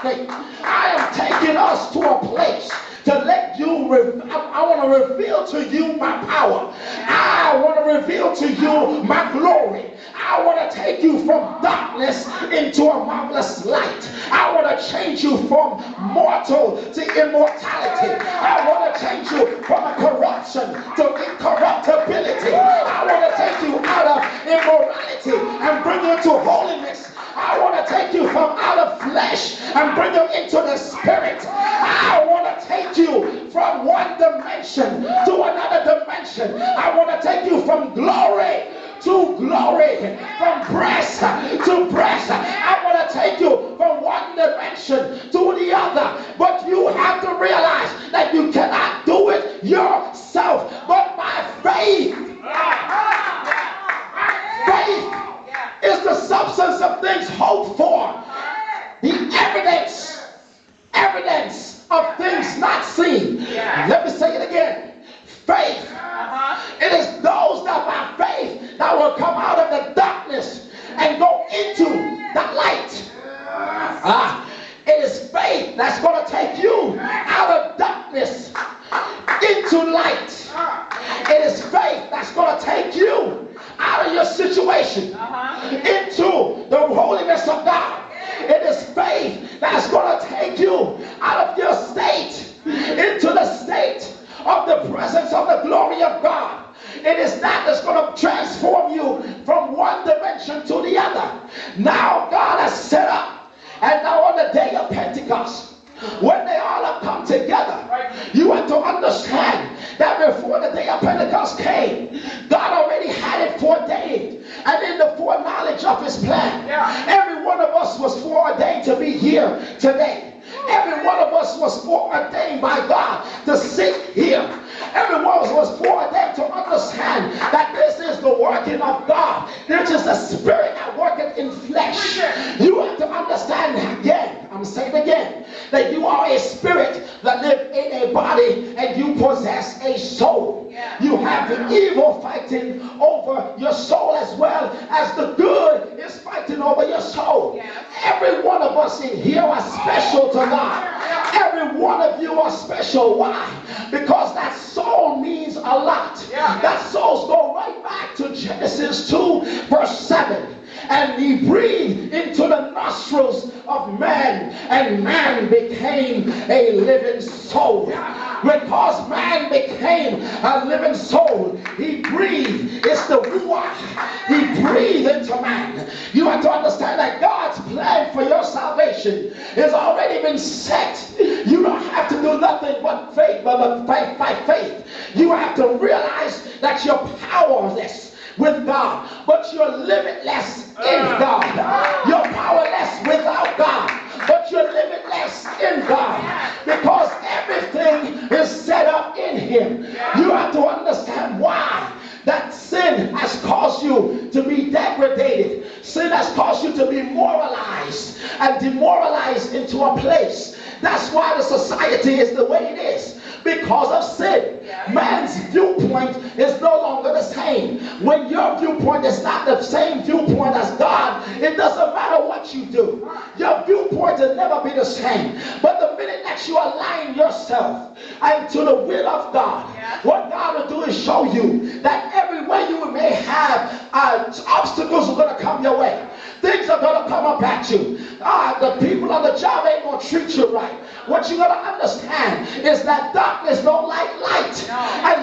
by faith. I am taking us to a place to let you, I want to reveal to you my power. I want to reveal to you my glory. I want to take you from darkness into a marvelous light. I want to change you from mortal to immortality. I want to change you from a corruption to incorruptibility. I want to take you out of immorality and bring you into holiness. I want to take you from out of flesh and bring you into the spirit. I want to take you from one dimension to another dimension. I want to take you from glory to glory, from breast to breast. I want to take you from one dimension to the other. But you have to realize that you cannot do it yourself, but by faith. Faith is the substance of things hoped for, the evidence of things not seen. Let me say it again. Faith. It is those that by faith that will come out of the darkness and go into the light. It is faith that's going to take you out of darkness into light. It is faith that's going to take you out of your situation into the holiness of God. It is faith that's going to take you out of your state into the state of the presence of the glory of God. It is that that's going to transform you from one dimension to the other. Now God has set up, and now on the day of Pentecost, when they all have come together, you have to understand that before the day of Pentecost came, God already had it foreordained and in the foreknowledge of his plan. Every one of us was foreordained to be here today. Every one of us was foreordained by God to sit here. Every one of us was foreordained to understand that this is the working of God. This is the spirit that worketh in flesh. You have to understand again, I'm saying again, that you are a spirit that lives in a body and you possess a soul. You have the evil fighting over your soul as well as the good is fighting over your soul. Every one of us in here are special to God. Every one of you are special. Why? Because that soul means a lot. That souls go right back to Genesis 2 verse 7. And he breathed into the nostrils of man, and man became a living soul. Because man became a living soul, he breathed. It's the ruach. He breathed into man. You have to understand that God's plan for your salvation has already been set. You don't have to do nothing but faith, but by faith. You have to realize that you're powerless with God, but you're limitless in God. You're powerless without God, but you're limitless in God, because everything is set up in him. You have to understand why. That sin has caused you to be degraded. Sin has caused you to be moralized and demoralized into a place. That's why the society is the way it is. Because of sin. Man's viewpoint is no longer the same. When your viewpoint is not the same viewpoint as God, it doesn't matter what you do. Your viewpoint will never be the same. But the minute that you align yourself into the will of God, what God will do is show you that everywhere you may have obstacles are going to come your way. Things are going to come up at you. The people on the job ain't going to treat you right. What you got to understand is that darkness don't like light. And